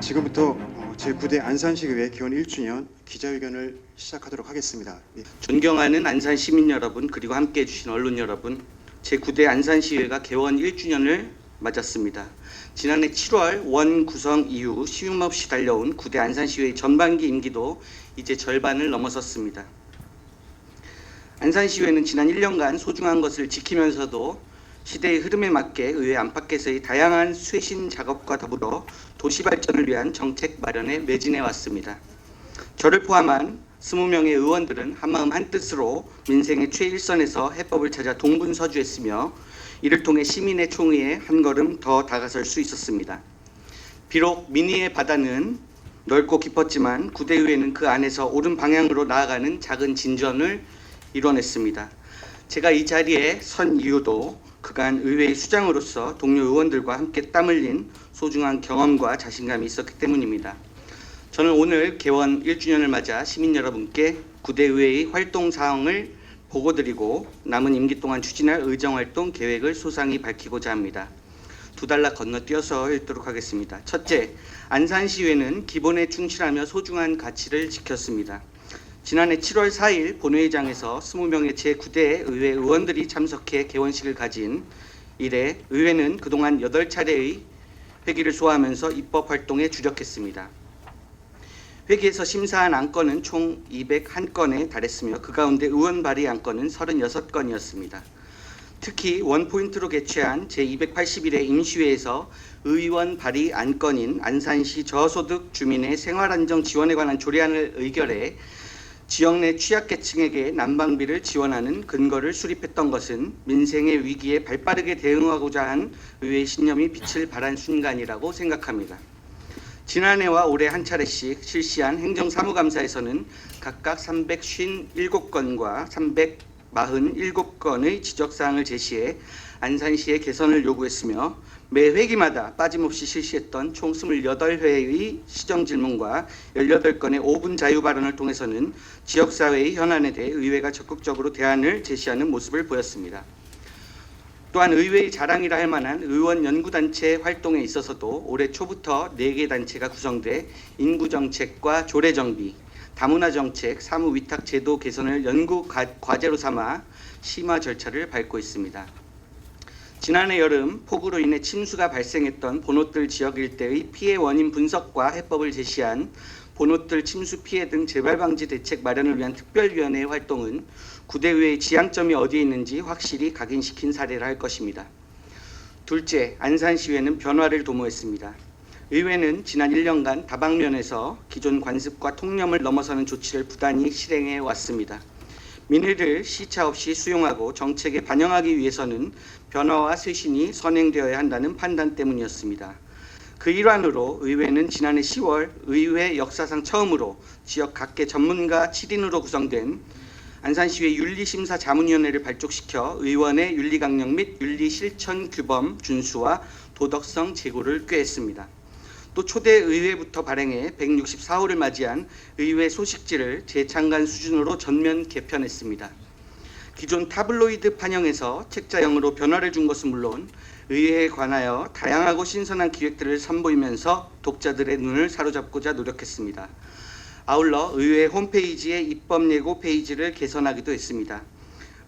지금부터 제9대 안산시의회 개원 1주년 기자회견을 시작하도록 하겠습니다. 존경하는 안산 시민 여러분, 그리고 함께해 주신 언론 여러분, 제9대 안산시의회가 개원 1주년을 맞았습니다. 지난해 7월 원 구성 이후 쉼없이 달려온 9대 안산시의회 전반기 임기도 이제 절반을 넘어섰습니다. 안산시의회는 지난 1년간 소중한 것을 지키면서도 시대의 흐름에 맞게 의회 안팎에서의 다양한 쇄신 작업과 더불어 도시 발전을 위한 정책 마련에 매진해 왔습니다. 저를 포함한 20명의 의원들은 한마음 한뜻으로 민생의 최일선에서 해법을 찾아 동분서주했으며 이를 통해 시민의 총의에 한 걸음 더 다가설 수 있었습니다. 비록 민의의 바다는 넓고 깊었지만 9대 의회는 그 안에서 옳은 방향으로 나아가는 작은 진전을 이뤄냈습니다. 제가 이 자리에 선 이유도 그간 의회의 수장으로서 동료 의원들과 함께 땀 흘린 소중한 경험과 자신감이 있었기 때문입니다. 저는 오늘 개원 1주년을 맞아 시민 여러분께 9대 의회의 활동 사항을 보고드리고 남은 임기 동안 추진할 의정활동 계획을 소상히 밝히고자 합니다. 두 달락 건너뛰어서 읽도록 하겠습니다. 첫째, 안산시의회는 기본에 충실하며 소중한 가치를 지켰습니다. 지난해 7월 4일 본회의장에서 20명의 제9대 의회 의원들이 참석해 개원식을 가진 이래 의회는 그동안 8차례의 회기를 소화하면서 입법 활동에 주력했습니다. 회기에서 심사한 안건은 총 201건에 달했으며 그 가운데 의원 발의 안건은 36건이었습니다. 특히 원포인트로 개최한 제281회 임시회에서 의원 발의 안건인 안산시 저소득 주민의 생활안정 지원에 관한 조례안을 의결해 지역 내 취약계층에게 난방비를 지원하는 근거를 수립했던 것은 민생의 위기에 발빠르게 대응하고자 한 의회의 신념이 빛을 발한 순간이라고 생각합니다. 지난해와 올해 한 차례씩 실시한 행정사무감사에서는 각각 357건과 347건의 지적사항을 제시해 안산시의 개선을 요구했으며 매 회기마다 빠짐없이 실시했던 총 28회의 시정질문과 18건의 5분 자유발언을 통해서는 지역사회의 현안에 대해 의회가 적극적으로 대안을 제시하는 모습을 보였습니다. 또한 의회의 자랑이라 할 만한 의원 연구단체 활동에 있어서도 올해 초부터 4개 단체가 구성돼 인구정책과 조례정비, 다문화정책, 사무위탁 제도 개선을 연구 과제로 삼아 심화 절차를 밟고 있습니다. 지난해 여름 폭우로 인해 침수가 발생했던 본호뜰 지역 일대의 피해 원인 분석과 해법을 제시한 본호뜰 침수 피해 등 재발 방지 대책 마련을 위한 특별위원회의 활동은 9대 의회의 지향점이 어디에 있는지 확실히 각인시킨 사례라 할 것입니다. 둘째, 안산시의회는 변화를 도모했습니다. 의회는 지난 1년간 다방면에서 기존 관습과 통념을 넘어서는 조치를 부단히 실행해 왔습니다. 민의를 시차 없이 수용하고 정책에 반영하기 위해서는 변화와 쇄신이 선행되어야 한다는 판단 때문이었습니다. 그 일환으로 의회는 지난해 10월 의회 역사상 처음으로 지역 각계 전문가 7인으로 구성된 안산시의회 윤리심사자문위원회를 발족시켜 의원의 윤리강령 및 윤리실천 규범 준수와 도덕성 제고를 꾀했습니다. 또 초대 의회부터 발행해 164호를 맞이한 의회 소식지를 재창간 수준으로 전면 개편했습니다. 기존 타블로이드 판형에서 책자형으로 변화를 준 것은 물론 의회에 관하여 다양하고 신선한 기획들을 선보이면서 독자들의 눈을 사로잡고자 노력했습니다. 아울러 의회 홈페이지의 입법 예고 페이지를 개선하기도 했습니다.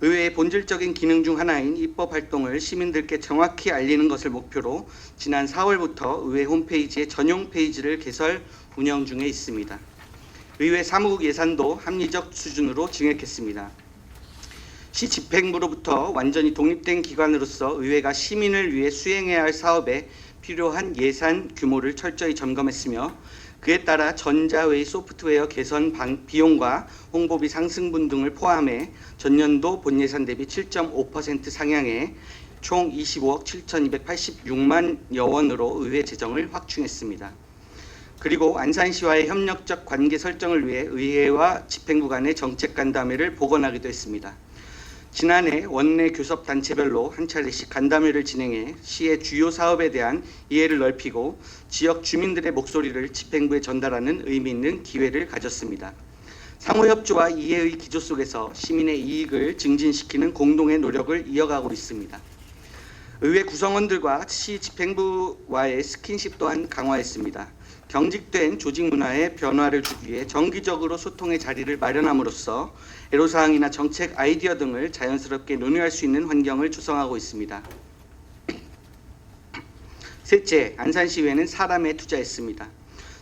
의회의 본질적인 기능 중 하나인 입법 활동을 시민들께 정확히 알리는 것을 목표로 지난 4월부터 의회 홈페이지의 전용 페이지를 개설 운영 중에 있습니다. 의회 사무국 예산도 합리적 수준으로 증액했습니다. 시 집행부로부터 완전히 독립된 기관으로서 의회가 시민을 위해 수행해야 할 사업에 필요한 예산 규모를 철저히 점검했으며 그에 따라 전자회의 소프트웨어 개선 비용과 홍보비 상승분 등을 포함해 전년도 본예산 대비 7.5% 상향해 총 25억 7,286만여 원으로 의회 재정을 확충했습니다. 그리고 안산시와의 협력적 관계 설정을 위해 의회와 집행부 간의 정책 간담회를 복원하기도 했습니다. 지난해 원내 교섭단체별로 한 차례씩 간담회를 진행해 시의 주요 사업에 대한 이해를 넓히고 지역 주민들의 목소리를 집행부에 전달하는 의미 있는 기회를 가졌습니다. 상호협조와 이해의 기조 속에서 시민의 이익을 증진시키는 공동의 노력을 이어가고 있습니다. 의회 구성원들과 시 집행부와의 스킨십 또한 강화했습니다. 경직된 조직 문화의 변화를 주기 위해 정기적으로 소통의 자리를 마련함으로써 애로사항이나 정책 아이디어 등을 자연스럽게 논의할 수 있는 환경을 조성하고 있습니다. 셋째, 안산시의회는 사람에 투자했습니다.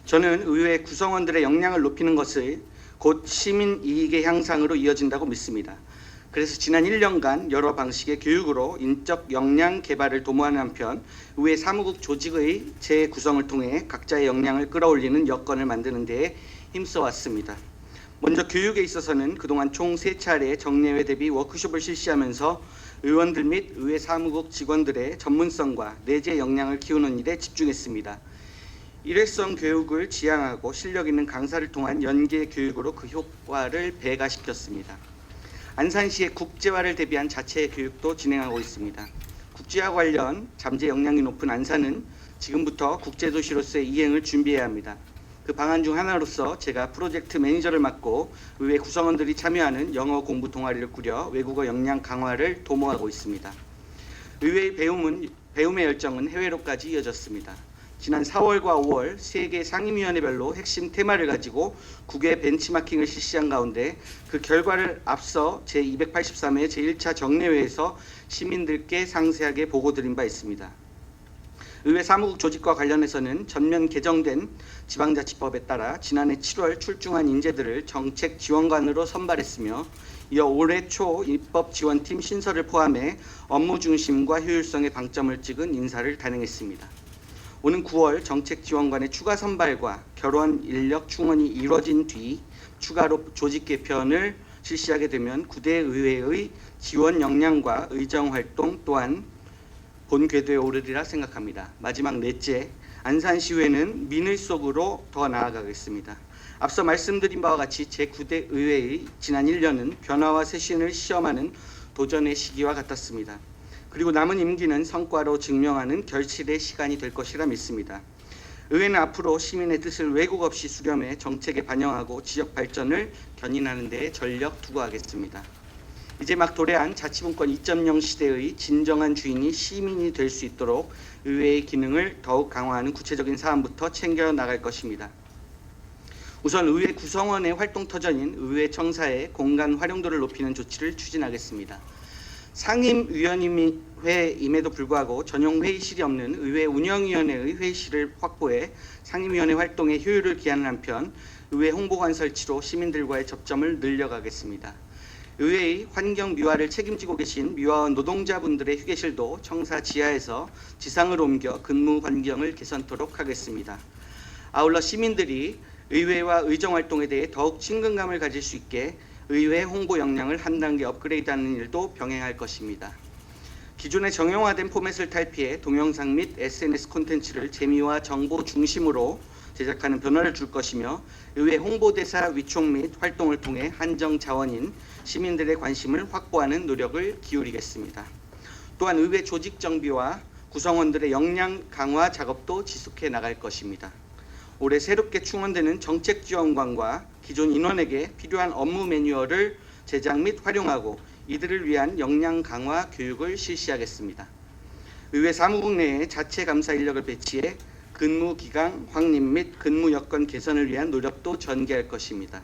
저는 의회 구성원들의 역량을 높이는 것을 곧 시민 이익의 향상으로 이어진다고 믿습니다. 그래서 지난 1년간 여러 방식의 교육으로 인적 역량 개발을 도모하는 한편 의회 사무국 조직의 재구성을 통해 각자의 역량을 끌어올리는 여건을 만드는 데에 힘써왔습니다. 먼저 교육에 있어서는 그동안 총 3차례 정례회 대비 워크숍을 실시하면서 의원들 및 의회 사무국 직원들의 전문성과 내재 역량을 키우는 일에 집중했습니다. 일회성 교육을 지향하고 실력 있는 강사를 통한 연계 교육으로 그 효과를 배가시켰습니다. 안산시의 국제화를 대비한 자체 교육도 진행하고 있습니다. 국제화 관련 잠재 역량이 높은 안산은 지금부터 국제도시로서의 이행을 준비해야 합니다. 그 방안 중 하나로서 제가 프로젝트 매니저를 맡고 의회 구성원들이 참여하는 영어 공부 동아리를 꾸려 외국어 역량 강화를 도모하고 있습니다. 의회의 배움의 열정은 해외로까지 이어졌습니다. 지난 4월과 5월 3개 상임위원회별로 핵심 테마를 가지고 국외 벤치마킹을 실시한 가운데 그 결과를 앞서 제283회 제1차 정례회에서 시민들께 상세하게 보고드린 바 있습니다. 의회 사무국 조직과 관련해서는 전면 개정된 지방자치법에 따라 지난해 7월 출중한 인재들을 정책 지원관으로 선발했으며 이어 올해 초 입법 지원팀 신설을 포함해 업무 중심과 효율성에 방점을 찍은 인사를 단행했습니다. 오는 9월 정책 지원관의 추가 선발과 결원 인력 충원이 이루어진 뒤 추가로 조직 개편을 실시하게 되면 구대 의회의 지원 역량과 의정 활동 또한 본 궤도에 오르리라 생각합니다. 마지막 넷째, 안산시의회는 민의 속으로 더 나아가겠습니다. 앞서 말씀드린 바와 같이 제9대 의회의 지난 1년은 변화와 쇄신을 시험하는 도전의 시기와 같았습니다. 그리고 남은 임기는 성과로 증명하는 결실의 시간이 될 것이라 믿습니다. 의회는 앞으로 시민의 뜻을 왜곡 없이 수렴해 정책에 반영하고 지역 발전을 견인하는 데 전력 투구하겠습니다. 이제 막 도래한 자치분권 2.0 시대의 진정한 주인이 시민이 될 수 있도록 의회의 기능을 더욱 강화하는 구체적인 사안부터 챙겨 나갈 것입니다. 우선 의회 구성원의 활동 터전인 의회 청사의 공간 활용도를 높이는 조치를 추진하겠습니다. 상임위원회임에도 불구하고 전용 회의실이 없는 의회 운영위원회의 회의실을 확보해 상임위원회 활동의 효율을 기하는 한편 의회 홍보관 설치로 시민들과의 접점을 늘려가겠습니다. 의회의 환경 미화를 책임지고 계신 미화원 노동자분들의 휴게실도 청사 지하에서 지상으로 옮겨 근무 환경을 개선토록 하겠습니다. 아울러 시민들이 의회와 의정활동에 대해 더욱 친근감을 가질 수 있게 의회 홍보 역량을 한 단계 업그레이드하는 일도 병행할 것입니다. 기존의 정형화된 포맷을 탈피해 동영상 및 SNS 콘텐츠를 재미와 정보 중심으로 제작하는 변화를 줄 것이며 의회 홍보대사 위촉 및 활동을 통해 한정 자원인 시민들의 관심을 확보하는 노력을 기울이겠습니다. 또한 의회 조직 정비와 구성원들의 역량 강화 작업도 지속해 나갈 것입니다. 올해 새롭게 충원되는 정책 지원관과 기존 인원에게 필요한 업무 매뉴얼을 제작 및 활용하고 이들을 위한 역량 강화 교육을 실시하겠습니다. 의회 사무국 내에 자체 감사 인력을 배치해 근무 기강 확립 및 근무 여건 개선을 위한 노력도 전개할 것입니다.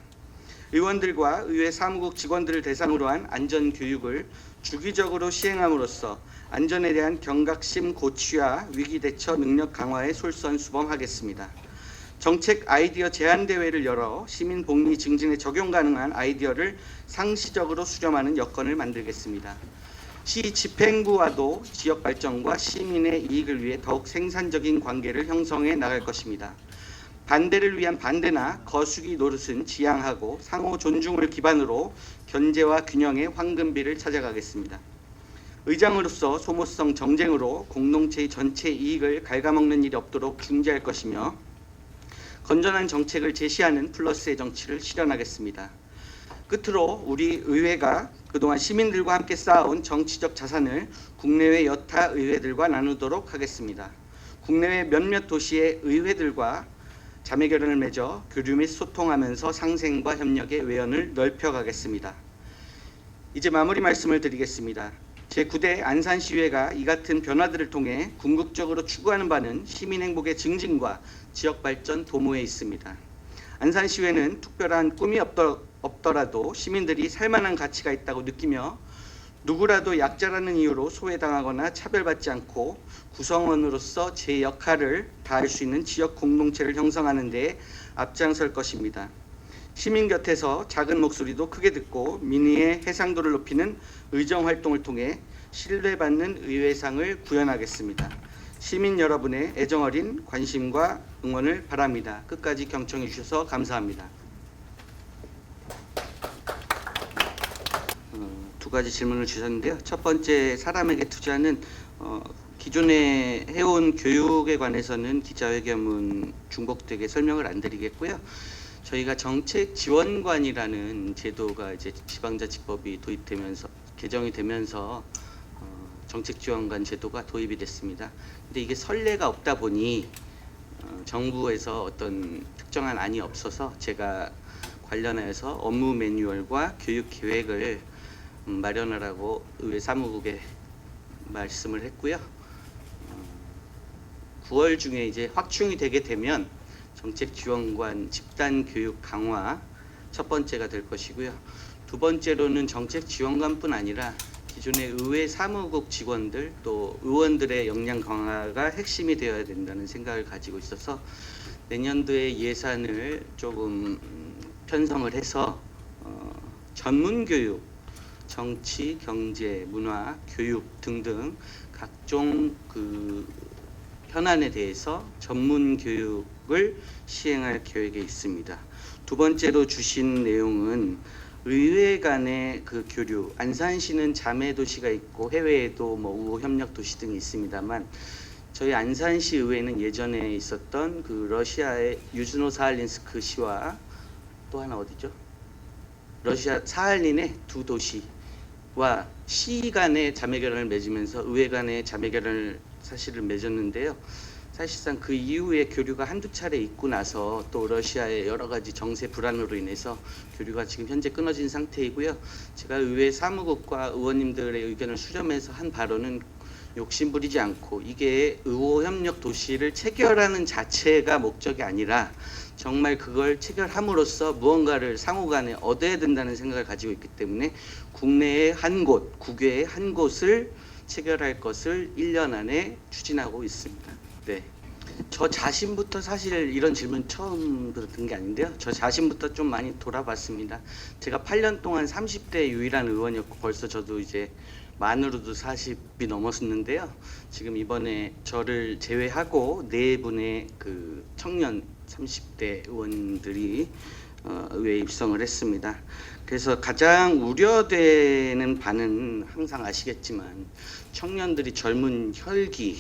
의원들과 의회 사무국 직원들을 대상으로 한 안전 교육을 주기적으로 시행함으로써 안전에 대한 경각심 고취와 위기 대처 능력 강화에 솔선수범하겠습니다. 정책 아이디어 제안 대회를 열어 시민 복리 증진에 적용 가능한 아이디어를 상시적으로 수렴하는 여건을 만들겠습니다. 시 집행부와도 지역 발전과 시민의 이익을 위해 더욱 생산적인 관계를 형성해 나갈 것입니다. 반대를 위한 반대나 거수기 노릇은 지양하고 상호 존중을 기반으로 견제와 균형의 황금비를 찾아가겠습니다. 의장으로서 소모성 정쟁으로 공동체의 전체 이익을 갉아먹는 일이 없도록 중재할 것이며 건전한 정책을 제시하는 플러스의 정치를 실현하겠습니다. 끝으로 우리 의회가 그동안 시민들과 함께 쌓아온 정치적 자산을 국내외 여타 의회들과 나누도록 하겠습니다. 국내외 몇몇 도시의 의회들과 자매결연을 맺어 교류 및 소통하면서 상생과 협력의 외연을 넓혀가겠습니다. 이제 마무리 말씀을 드리겠습니다. 제9대 안산시의회가 이 같은 변화들을 통해 궁극적으로 추구하는 바는 시민 행복의 증진과 지역 발전 도모에 있습니다. 안산시의회는 특별한 꿈이 없더라도 시민들이 살만한 가치가 있다고 느끼며 누구라도 약자라는 이유로 소외당하거나 차별받지 않고 구성원으로서 제 역할을 다할 수 있는 지역 공동체를 형성하는 데 앞장설 것입니다. 시민 곁에서 작은 목소리도 크게 듣고 민의의 해상도를 높이는 의정 활동을 통해 신뢰받는 의회상을 구현하겠습니다. 시민 여러분의 애정어린 관심과 응원을 바랍니다. 끝까지 경청해 주셔서 감사합니다. 두 가지 질문을 주셨는데요. 첫 번째, 사람에게 투자는 기존에 해온 교육에 관해서는 기자회견문 중복되게 설명을 안 드리겠고요. 저희가 정책지원관이라는 제도가 이제 지방자치법이 도입되면서 개정이 되면서 정책지원관 제도가 도입이 됐습니다. 근데 이게 선례가 없다 보니 정부에서 어떤 특정한 안이 없어서 제가 관련해서 업무 매뉴얼과 교육 계획을 마련하라고 의회 사무국에 말씀을 했고요. 9월 중에 이제 확충이 되게 되면 정책지원관 집단 교육 강화 첫 번째가 될 것이고요. 두 번째로는 정책지원관뿐 아니라 기존의 의회 사무국 직원들 또 의원들의 역량 강화가 핵심이 되어야 된다는 생각을 가지고 있어서 내년도에 예산을 조금 편성을 해서 전문교육, 정치, 경제, 문화, 교육 등등 각종 현안에 대해서 전문 교육을 시행할 계획에 있습니다. 두 번째로 주신 내용은 의회 간의 교류, 안산시는 자매 도시가 있고 해외에도 우호 협력 도시 등이 있습니다만 저희 안산시 의회는 예전에 있었던 러시아의 유즈노 사할린스크 시와 또 하나 어디죠? 러시아 사할린의 두 도시와 시 간의 자매결연을 맺으면서 의회 간의 자매결연을 사실을 맺었는데요. 사실상 그 이후에 교류가 한두 차례 있고 나서 또 러시아의 여러 가지 정세 불안으로 인해서 교류가 지금 현재 끊어진 상태이고요. 제가 의회 사무국과 의원님들의 의견을 수렴해서 한 발언은 욕심부리지 않고 이게 의호협력 도시를 체결하는 자체가 목적이 아니라 정말 그걸 체결함으로써 무언가를 상호간에 얻어야 된다는 생각을 가지고 있기 때문에 국내의 한 곳, 국외의 한 곳을 체결할 것을 1년 안에 추진하고 있습니다. 네, 저 자신부터 사실 이런 질문 처음 들은 게 아닌데요. 저 자신부터 좀 많이 돌아봤습니다. 제가 8년 동안 30대 유일한 의원이었고 벌써 저도 이제 만으로도 40이 넘었는데요. 지금 이번에 저를 제외하고 4분의 청년 30대 의원들이 의회에 입성을 했습니다. 그래서 가장 우려되는 바는 항상 아시겠지만 청년들이 젊은 혈기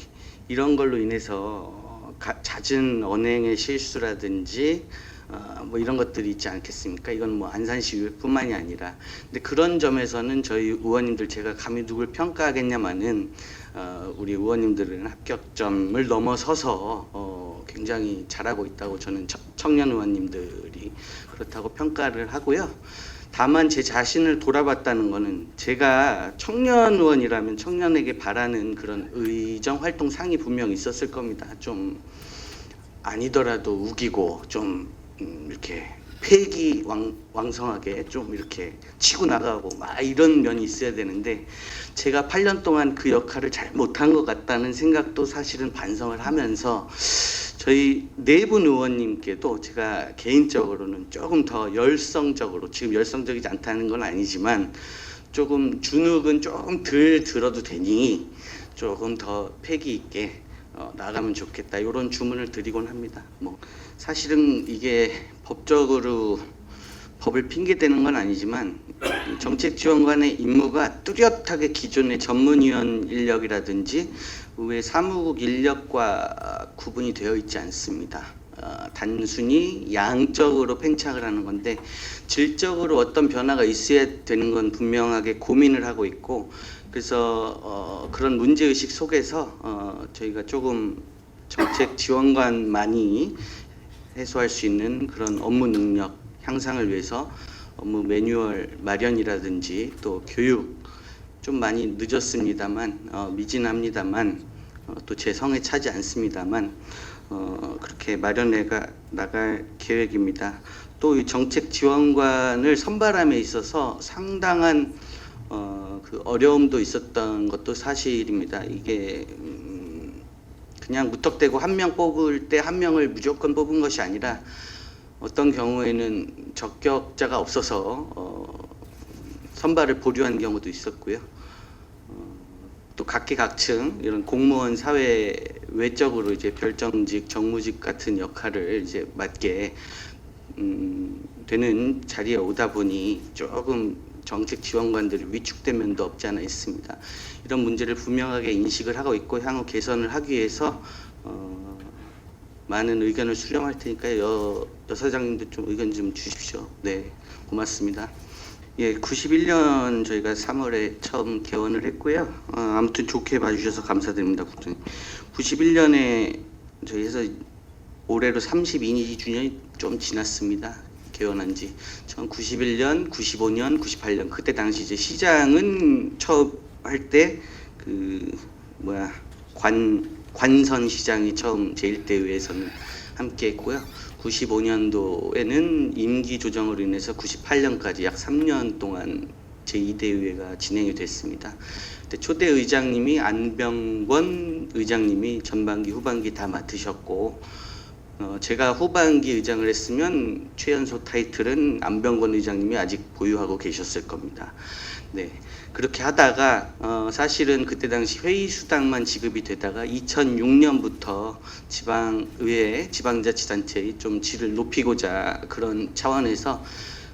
이런 걸로 인해서 잦은 언행의 실수라든지 이런 것들이 있지 않겠습니까? 이건 안산시의회뿐만이 아니라 근데 그런 점에서는 저희 의원님들 제가 감히 누굴 평가하겠냐마는 우리 의원님들은 합격점을 넘어서서 굉장히 잘하고 있다고 저는 청년 의원님들이 그렇다고 평가를 하고요. 다만 제 자신을 돌아봤다는 거는 제가 청년 의원이라면 청년에게 바라는 그런 의정 활동 상이 분명히 있었을 겁니다. 좀 아니더라도 우기고 좀 이렇게 패기왕성하게 좀 이렇게 치고 나가고 이런 면이 있어야 되는데 제가 8년 동안 그 역할을 잘 못한 것 같다는 생각도 사실은 반성을 하면서 저희 4분 의원님께도 제가 개인적으로는 조금 더 열성적으로 지금 열성적이지 않다는 건 아니지만 조금 주눅은 조금 덜 들어도 되니 조금 더 패기 있게 나가면 좋겠다 이런 주문을 드리곤 합니다. 사실은 이게 법적으로 법을 핑계대는 건 아니지만 정책지원관의 임무가 뚜렷하게 기존의 전문위원 인력이라든지 의회 사무국 인력과 구분이 되어 있지 않습니다. 단순히 양적으로 팽창을 하는 건데 질적으로 어떤 변화가 있어야 되는 건 분명하게 고민을 하고 있고 그래서 그런 문제의식 속에서 저희가 조금 정책지원관만이 해소할 수 있는 그런 업무 능력 향상을 위해서 업무 매뉴얼 마련이라든지 또 교육 좀 많이 늦었습니다만 미진합니다만 또 제 성에 차지 않습니다만 그렇게 마련해 나갈 계획입니다. 또 이 정책 지원관을 선발함에 있어서 상당한 그 어려움도 있었던 것도 사실입니다. 이게 그냥 무턱대고 한 명 뽑을 때 한 명을 무조건 뽑은 것이 아니라 어떤 경우에는 적격자가 없어서 선발을 보류한 경우도 있었고요. 또 각계각층 이런 공무원 사회 외적으로 이제 별정직, 정무직 같은 역할을 이제 맡게 되는 자리에 오다 보니 조금 정책 지원관들이 위축된 면도 없지 않아 있습니다. 이런 문제를 분명하게 인식을 하고 있고 향후 개선을 하기 위해서 많은 의견을 수렴할 테니까 여 사장님도 좀 의견 좀 주십시오. 네, 고맙습니다. 예, 91년 저희가 3월에 처음 개원을 했고요. 아무튼 좋게 봐주셔서 감사드립니다, 국장님. 91년에 저희에서 올해로 32주년이 좀 지났습니다. 개원한 지. 전 91년, 95년, 98년 그때 당시 이제 시장은 처음 할 때 관선 시장이 처음 제1대회에서는 함께 했고요. 95년도에는 임기 조정으로 인해서 98년까지 약 3년 동안 제2대회가 진행이 됐습니다. 그때 초대 의장님이 안병권 의장님이 전반기, 후반기 다 맡으셨고 제가 후반기 의장을 했으면 최연소 타이틀은 안병권 의장님이 아직 보유하고 계셨을 겁니다. 네, 그렇게 하다가 사실은 그때 당시 회의 수당만 지급이 되다가 2006년부터 지방의회, 지방자치단체의 좀 질을 높이고자 그런 차원에서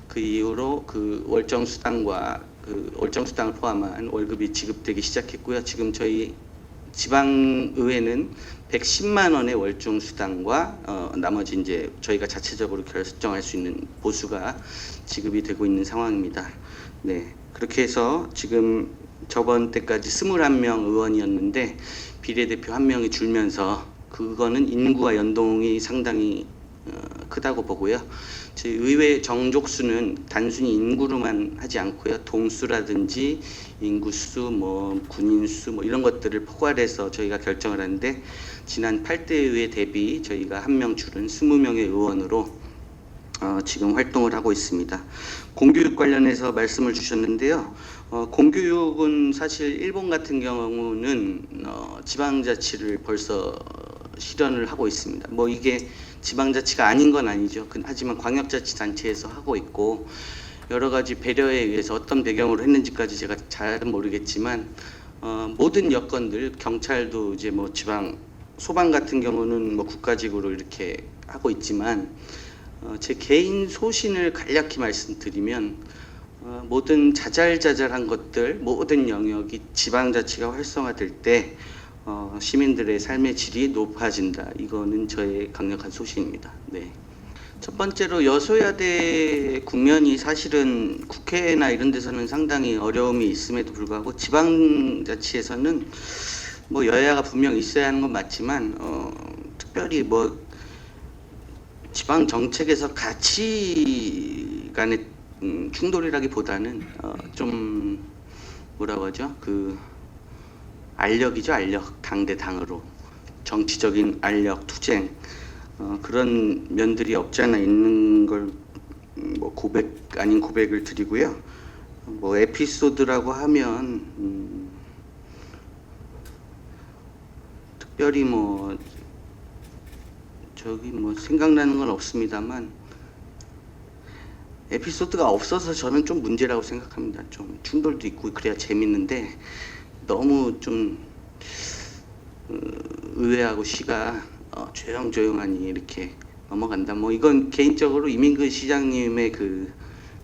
그 이후로 그 월정 수당과 그 월정 수당을 포함한 월급이 지급되기 시작했고요. 지금 저희 지방의회는 110만 원의 월중 수당과 나머지 이제 저희가 자체적으로 결정할 수 있는 보수가 지급이 되고 있는 상황입니다. 네, 그렇게 해서 지금 저번 때까지 21명 의원이었는데 비례대표 1명이 줄면서 그거는 인구와 연동이 상당히 크다고 보고요. 저희 의회 정족수는 단순히 인구로만 하지 않고요. 동수라든지 인구수, 뭐 군인수 뭐 이런 것들을 포괄해서 저희가 결정을 하는데 지난 8대 의회 대비 저희가 1명 줄은 20명의 의원으로 지금 활동을 하고 있습니다. 공교육 관련해서 말씀을 주셨는데요. 공교육은 사실 일본 같은 경우는 지방자치를 벌써 실현을 하고 있습니다. 뭐 이게 지방자치가 아닌 건 아니죠. 하지만 광역자치단체에서 하고 있고 여러 가지 배려에 의해서 어떤 배경으로 했는지까지 제가 잘은 모르겠지만 모든 여건들 경찰도 이제 뭐 지방 소방 같은 경우는 뭐 국가직으로 이렇게 하고 있지만 제 개인 소신을 간략히 말씀드리면 모든 자잘자잘한 것들 모든 영역이 지방자치가 활성화될 때 시민들의 삶의 질이 높아진다. 이거는 저의 강력한 소신입니다. 네. 첫 번째로 여소야대 국면이 사실은 국회나 이런 데서는 상당히 어려움이 있음에도 불구하고 지방자치에서는 뭐 여야가 분명 있어야 하는 건 맞지만 특별히 뭐 지방 정책에서 가치 간의 충돌이라기보다는 좀 뭐라고 하죠? 알력이죠, 알력. 당대 당으로 정치적인 알력, 투쟁 그런 면들이 없지 않아 있는 걸 뭐 고백 아닌 고백을 드리고요. 뭐 에피소드라고 하면 특별히 뭐 생각나는 건 없습니다만 에피소드가 없어서 저는 좀 문제라고 생각합니다. 좀 충돌도 있고 그래야 재밌는데 너무 좀 의회하고 시가 조용조용하니 이렇게 넘어간다. 뭐 이건 개인적으로 이민근 시장님의 그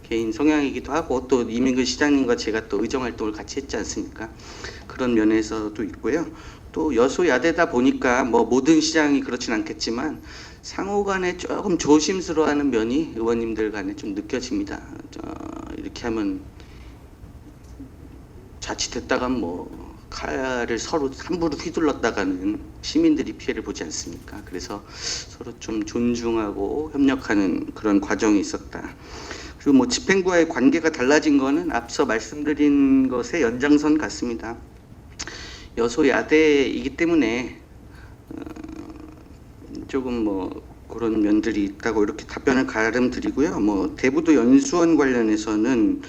개인 성향이기도 하고 또 이민근 시장님과 제가 또 의정 활동을 같이 했지 않습니까? 그런 면에서도 있고요. 또 여소야대다 보니까 뭐 모든 시장이 그렇진 않겠지만 상호간에 조금 조심스러워하는 면이 의원님들 간에 좀 느껴집니다. 이렇게 하면 자칫했다가 뭐 칼을 서로 함부로 휘둘렀다가는 시민들이 피해를 보지 않습니까? 그래서 서로 좀 존중하고 협력하는 그런 과정이 있었다. 그 뭐 집행부와의 관계가 달라진 거는 앞서 말씀드린 것의 연장선 같습니다. 여소야대이기 때문에 조금 뭐 그런 면들이 있다고 이렇게 답변을 가름드리고요. 뭐 대부도 연수원 관련해서는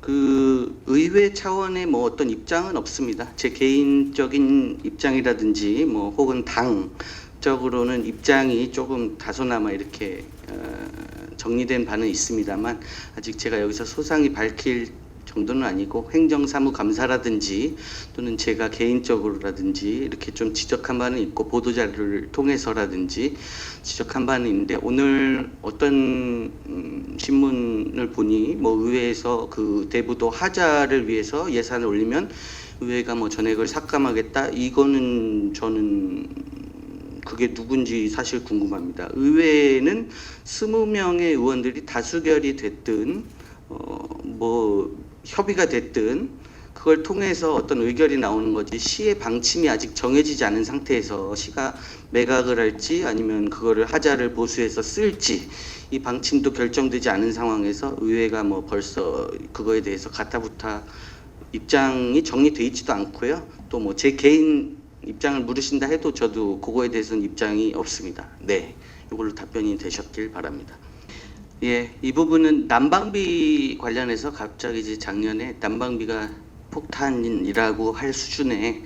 그 의회 차원의 뭐 어떤 입장은 없습니다. 제 개인적인 입장이라든지 뭐 혹은 당적으로는 입장이 조금 다소나마 이렇게 정리된 바는 있습니다만 아직 제가 여기서 소상히 밝힐 정도는 아니고 행정사무감사라든지 또는 제가 개인적으로라든지 이렇게 좀 지적한 바는 있고 보도자료를 통해서라든지 지적한 바는 있는데 오늘 어떤 신문을 보니 뭐 의회에서 그 대부도 하자를 위해서 예산을 올리면 의회가 뭐 전액을 삭감하겠다 이거는 저는 그게 누군지 사실 궁금합니다. 의회에는 20명의 의원들이 다수결이 됐든 뭐 협의가 됐든 그걸 통해서 어떤 의결이 나오는 거지 시의 방침이 아직 정해지지 않은 상태에서 시가 매각을 할지 아니면 그거를 하자를 보수해서 쓸지 이 방침도 결정되지 않은 상황에서 의회가 뭐 벌써 그거에 대해서 가타부타 입장이 정리돼 있지도 않고요. 또 뭐 제 개인 입장을 물으신다 해도 저도 그거에 대해서는 입장이 없습니다. 네, 이걸로 답변이 되셨길 바랍니다. 예, 이 부분은 난방비 관련해서 갑자기 이제 작년에 난방비가 폭탄이라고 할 수준의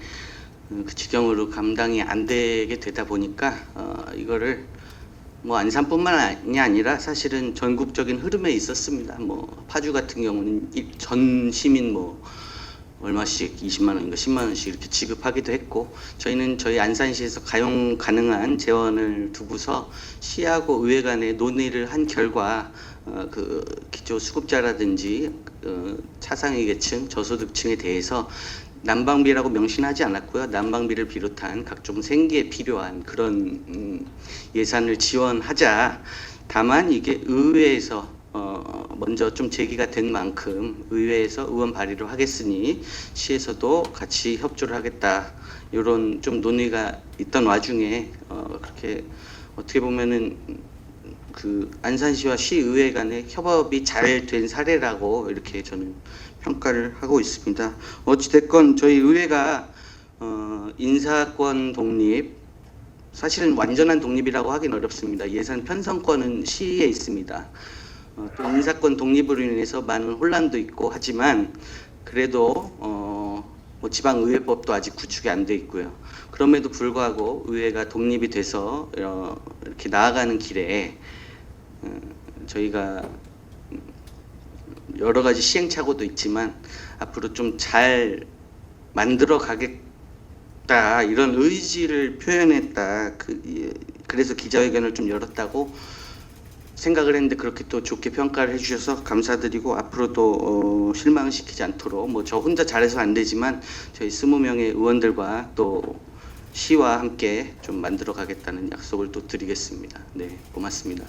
그 지경으로 감당이 안 되게 되다 보니까 이거를 뭐 안산뿐만이 아니라 사실은 전국적인 흐름에 있었습니다. 뭐 파주 같은 경우는 전 시민 뭐 얼마씩 20만 원인가 10만 원씩 이렇게 지급하기도 했고 저희는 저희 안산시에서 가용 가능한 재원을 두고서 시하고 의회 간에 논의를 한 결과 그 기초 수급자라든지 차상위 계층 저소득층에 대해서 난방비라고 명시하지 않았고요. 난방비를 비롯한 각종 생계에 필요한 그런 예산을 지원하자. 다만 이게 의회에서 먼저 좀 제기가 된 만큼 의회에서 의원 발의를 하겠으니 시에서도 같이 협조를 하겠다 이런 좀 논의가 있던 와중에 그렇게 어떻게 보면은 그 안산시와 시의회 간의 협업이 잘 된 사례라고 이렇게 저는 평가를 하고 있습니다. 어찌 됐건 저희 의회가 인사권 독립 사실은 완전한 독립이라고 하기는 어렵습니다. 예산 편성권은 시에 있습니다. 또 인사권 독립으로 인해서 많은 혼란도 있고 하지만 그래도 뭐 지방의회법도 아직 구축이 안 돼 있고요. 그럼에도 불구하고 의회가 독립이 돼서 이렇게 나아가는 길에 저희가 여러 가지 시행착오도 있지만 앞으로 좀 잘 만들어 가겠다 이런 의지를 표현했다. 그래서 기자회견을 좀 열었다고 생각을 했는데 그렇게 또 좋게 평가를 해주셔서 감사드리고 앞으로도 실망시키지 않도록 뭐 저 혼자 잘해서 안 되지만 저희 20명의 의원들과 또 시와 함께 좀 만들어 가겠다는 약속을 또 드리겠습니다. 네, 고맙습니다.